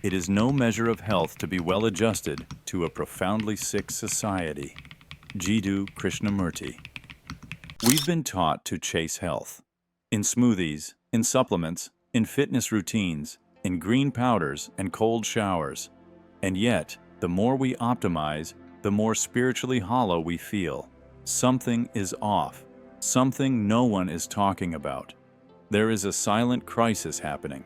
It is no measure of health to be well adjusted to a profoundly sick society. Jiddu Krishnamurti. We've been taught to chase health. In smoothies, in supplements, in fitness routines, in green powders and cold showers. And yet, the more we optimize, the more spiritually hollow we feel. Something is off. Something no one is talking about. There is a silent crisis happening,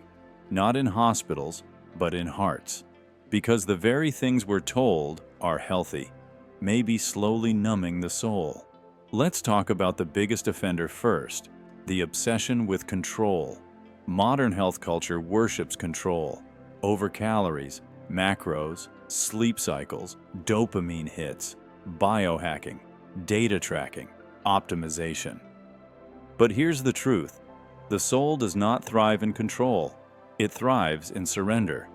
not in hospitals, but in hearts. Because the very things we're told are healthy may be slowly numbing the soul. Let's talk about the biggest offender first, the obsession with control. Modern health culture worships control over calories, macros, sleep cycles, dopamine hits, biohacking, data tracking, optimization. But here's the truth. The soul does not thrive in control. It thrives in surrender.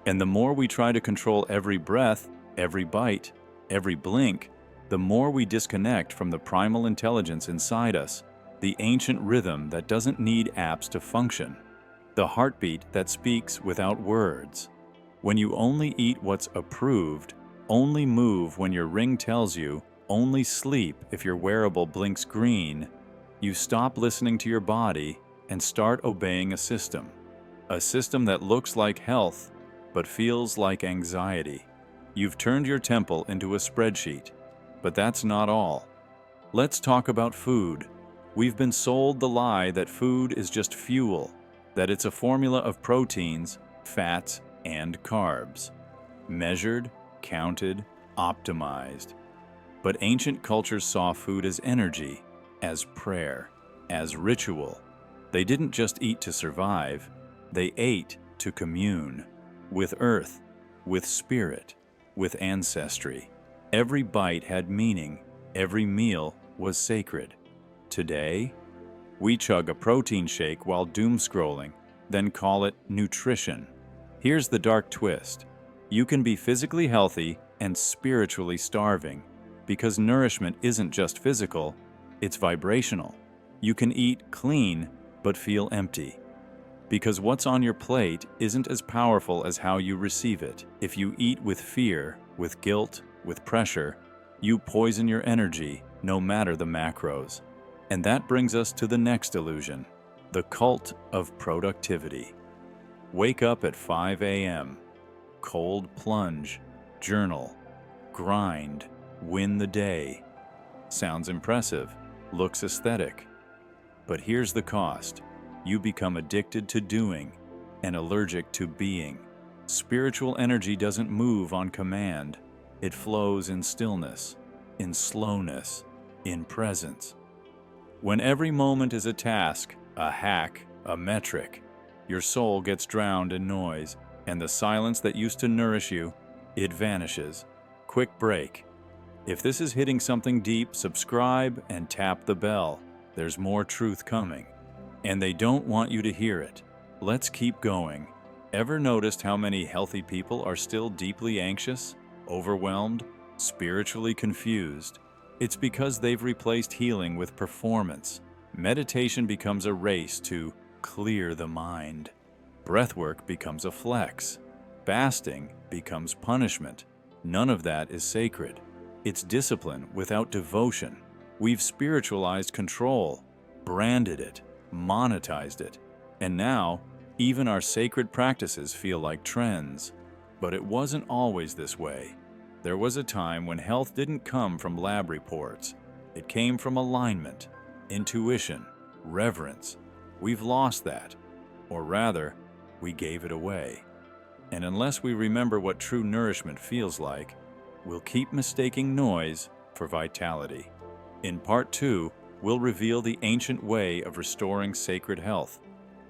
And the more we try to control every breath, every bite, every blink, the more we disconnect from the primal intelligence inside us, the ancient rhythm that doesn't need apps to function, the heartbeat that speaks without words. When you only eat what's approved, only move when your ring tells you, only sleep if your wearable blinks green, you stop listening to your body and start obeying a system that looks like health but feels like anxiety. You've turned your temple into a spreadsheet, but that's not all. Let's talk about food. We've been sold the lie that food is just fuel, that it's a formula of proteins, fats, and carbs. Measured, counted, optimized. But ancient cultures saw food as energy, as prayer, as ritual. They didn't just eat to survive, they ate to commune. With earth, with spirit, with ancestry. Every bite had meaning, every meal was sacred. Today, we chug a protein shake while doom scrolling, then call it nutrition. Here's the dark twist. You can be physically healthy and spiritually starving, because nourishment isn't just physical, it's vibrational. You can eat clean, but feel empty. Because what's on your plate isn't as powerful as how you receive it. If you eat with fear, with guilt, with pressure, you poison your energy, no matter the macros. And that brings us to the next illusion, the cult of productivity. Wake up at 5 a.m., cold plunge, journal, grind, win the day. Sounds impressive, looks aesthetic. But here's the cost. You become addicted to doing and allergic to being. Spiritual energy doesn't move on command. It flows in stillness, in slowness, in presence. When every moment is a task, a hack, a metric, your soul gets drowned in noise, and the silence that used to nourish you, it vanishes. Quick break. If this is hitting something deep, subscribe and tap the bell. There's more truth coming. And they don't want you to hear it. Let's keep going. Ever noticed how many healthy people are still deeply anxious, overwhelmed, spiritually confused? It's because they've replaced healing with performance. Meditation becomes a race to clear the mind. Breathwork becomes a flex. Fasting becomes punishment. None of that is sacred. It's discipline without devotion. We've spiritualized control, branded it, monetized it, and now even our sacred practices feel like trends. But it wasn't always this way. There was a time when health didn't come from lab reports. It came from alignment, intuition, reverence. We've lost that, or rather, we gave it away. And unless we remember what true nourishment feels like, we'll keep mistaking noise for vitality. In Part 2, we'll reveal the ancient way of restoring sacred health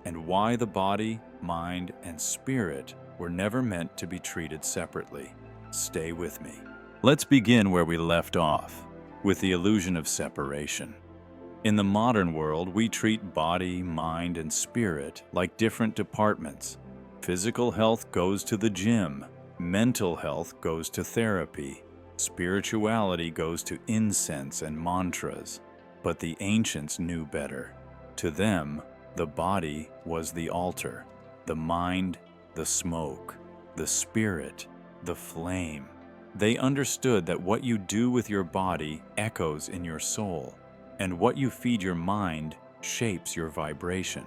and why the body, mind, and spirit were never meant to be treated separately. Stay with me. Let's begin where we left off, with the illusion of separation. In the modern world, we treat body, mind, and spirit like different departments. Physical health goes to the gym, mental health goes to therapy, spirituality goes to incense and mantras. But the ancients knew better. To them, the body was the altar, the mind, the smoke. the spirit, the flame. They understood that what you do with your body echoes in your soul, and what you feed your mind shapes your vibration.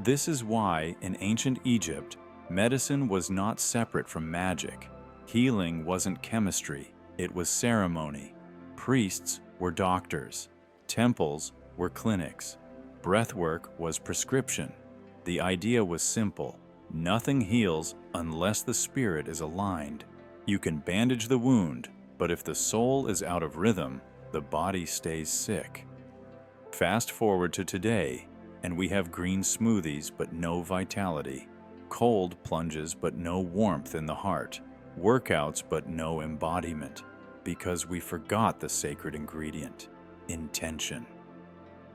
This is why, in ancient Egypt, medicine was not separate from magic. Healing wasn't chemistry, it was ceremony. Priests were doctors. Temples were clinics. Breathwork was prescription. The idea was simple. Nothing heals unless the spirit is aligned. You can bandage the wound, but if the soul is out of rhythm, the body stays sick. Fast forward to today, and we have green smoothies but no vitality, cold plunges but no warmth in the heart, workouts but no embodiment, because we forgot the sacred ingredient, intention.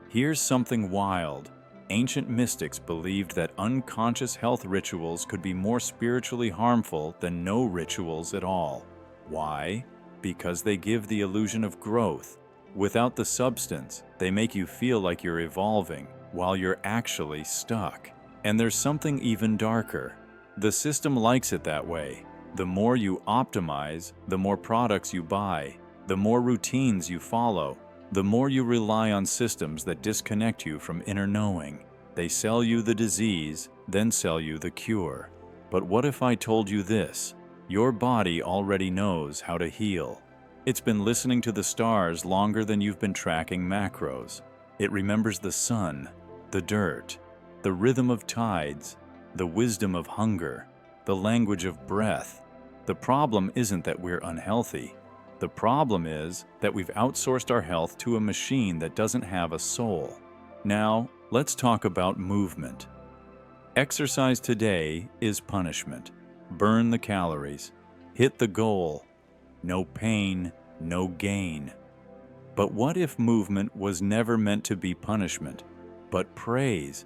Here's something wild. Ancient mystics believed that unconscious health rituals could be more spiritually harmful than no rituals at all. Why? Because they give the illusion of growth. Without the substance, they make you feel like you're evolving while you're actually stuck. And there's something even darker. The system likes it that way. The more you optimize, the more products you buy, the more routines you follow, the more you rely on systems that disconnect you from inner knowing. They sell you the disease, then sell you the cure. But what if I told you this? Your body already knows how to heal. It's been listening to the stars longer than you've been tracking macros. It remembers the sun, the dirt, the rhythm of tides, the wisdom of hunger, the language of breath. The problem isn't that we're unhealthy. The problem is that we've outsourced our health to a machine that doesn't have a soul. Now, let's talk about movement. Exercise today is punishment. Burn the calories. Hit the goal. No pain, no gain. But what if movement was never meant to be punishment, but praise?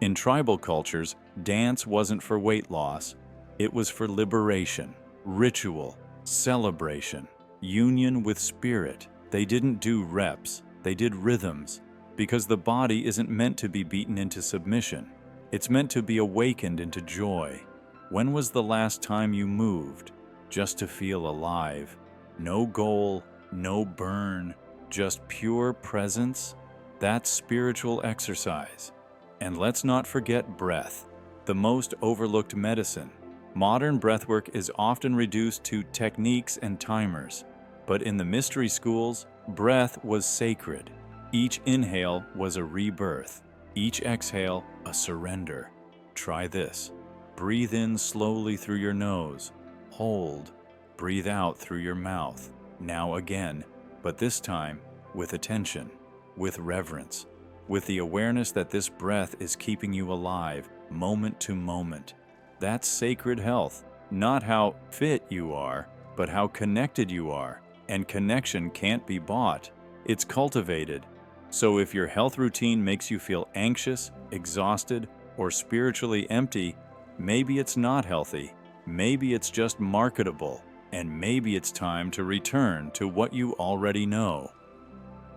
In tribal cultures, dance wasn't for weight loss. It was for liberation, ritual, celebration, union with spirit. They didn't do reps, they did rhythms, because the body isn't meant to be beaten into submission. It's meant to be awakened into joy. When was the last time you moved? Just to feel alive. No goal, no burn, just pure presence. That's spiritual exercise. And let's not forget breath, the most overlooked medicine. Modern breathwork is often reduced to techniques and timers. But in the mystery schools, breath was sacred. Each inhale was a rebirth. Each exhale, a surrender. Try this. Breathe in slowly through your nose. Hold. Breathe out through your mouth. Now again, but this time with attention, with reverence, with the awareness that this breath is keeping you alive, moment to moment. That's sacred health. Not how fit you are, but how connected you are. And connection can't be bought. It's cultivated. So if your health routine makes you feel anxious, exhausted, or spiritually empty, maybe it's not healthy. Maybe it's just marketable. And maybe it's time to return to what you already know.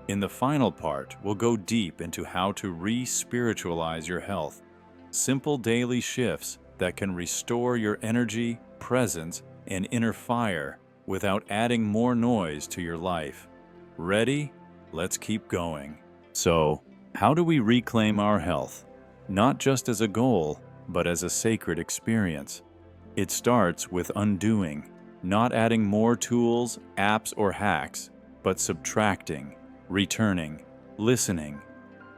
In the final part, we'll go deep into how to re-spiritualize your health. Simple daily shifts that can restore your energy, presence, and inner fire without adding more noise to your life. Ready? Let's keep going. So, how do we reclaim our health? Not just as a goal, but as a sacred experience. It starts with undoing, not adding more tools, apps, or hacks, but subtracting, returning, listening.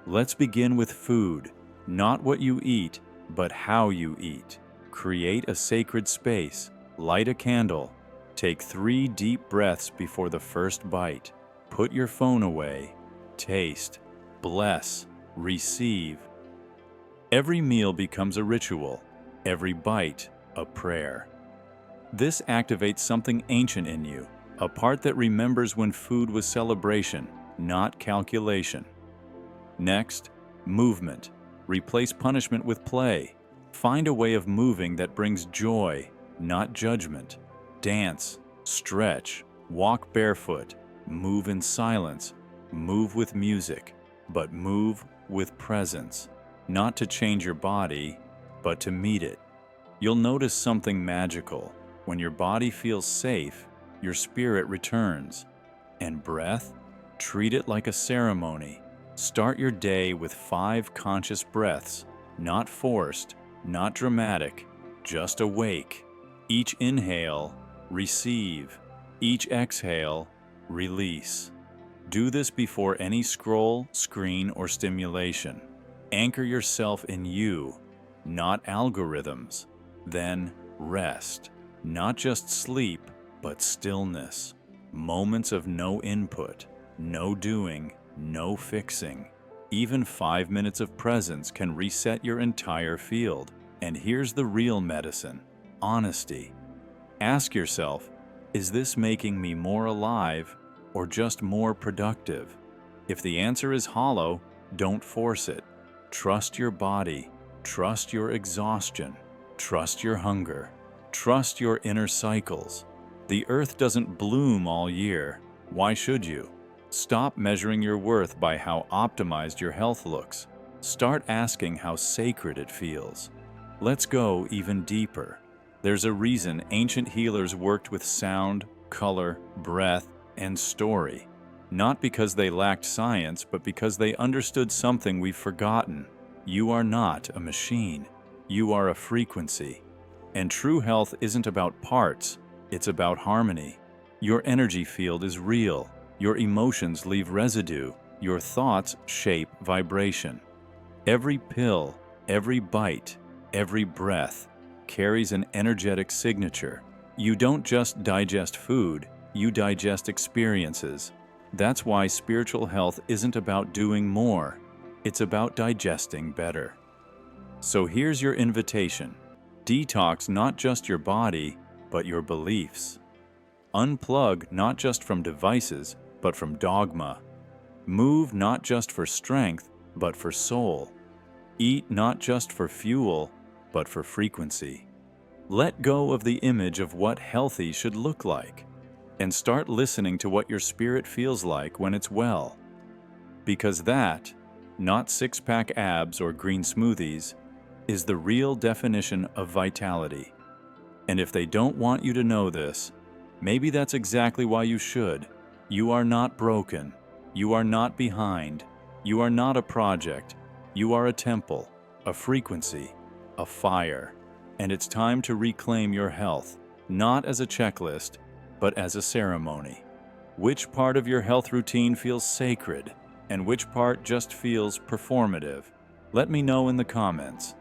Let's begin with food, not what you eat, but how you eat. Create a sacred space, light a candle, take 3 deep breaths before the first bite. Put your phone away. Taste, bless, receive. Every meal becomes a ritual, every bite a prayer. This activates something ancient in you, a part that remembers when food was celebration, not calculation. Next, movement. Replace punishment with play. Find a way of moving that brings joy, not judgment. Dance, stretch, walk barefoot, move in silence, move with music, but move with presence. Not to change your body, but to meet it. You'll notice something magical. When your body feels safe, your spirit returns. And breath? Treat it like a ceremony. Start your day with 5 conscious breaths, not forced, not dramatic, just awake. Each inhale, receive. Each exhale, release. Do this before any scroll, screen, or stimulation. Anchor yourself in you, not algorithms. Then rest. Not just sleep, but stillness. Moments of no input, no doing, no fixing. Even 5 minutes of presence can reset your entire field. And here's the real medicine: honesty. Ask yourself, is this making me more alive or just more productive? If the answer is hollow, don't force it. Trust your body, trust your exhaustion, trust your hunger, trust your inner cycles. The earth doesn't bloom all year. Why should you? Stop measuring your worth by how optimized your health looks. Start asking how sacred it feels. Let's go even deeper. There's a reason ancient healers worked with sound, color, breath, and story. Not because they lacked science, but because they understood something we've forgotten. You are not a machine. You are a frequency. And true health isn't about parts, it's about harmony. Your energy field is real. Your emotions leave residue. Your thoughts shape vibration. Every pill, every bite, every breath carries an energetic signature. You don't just digest food, you digest experiences. That's why spiritual health isn't about doing more. It's about digesting better. So here's your invitation. Detox not just your body, but your beliefs. Unplug not just from devices, but from dogma. Move not just for strength, but for soul. Eat not just for fuel, but for frequency. Let go of the image of what healthy should look like, and start listening to what your spirit feels like when it's well. Because that, not six-pack abs or green smoothies, is the real definition of vitality. And if they don't want you to know this, maybe that's exactly why you should. You are not broken. You are not behind. You are not a project. You are a temple, a frequency, a fire. And it's time to reclaim your health, not as a checklist, but as a ceremony. Which part of your health routine feels sacred, and which part just feels performative? Let me know in the comments.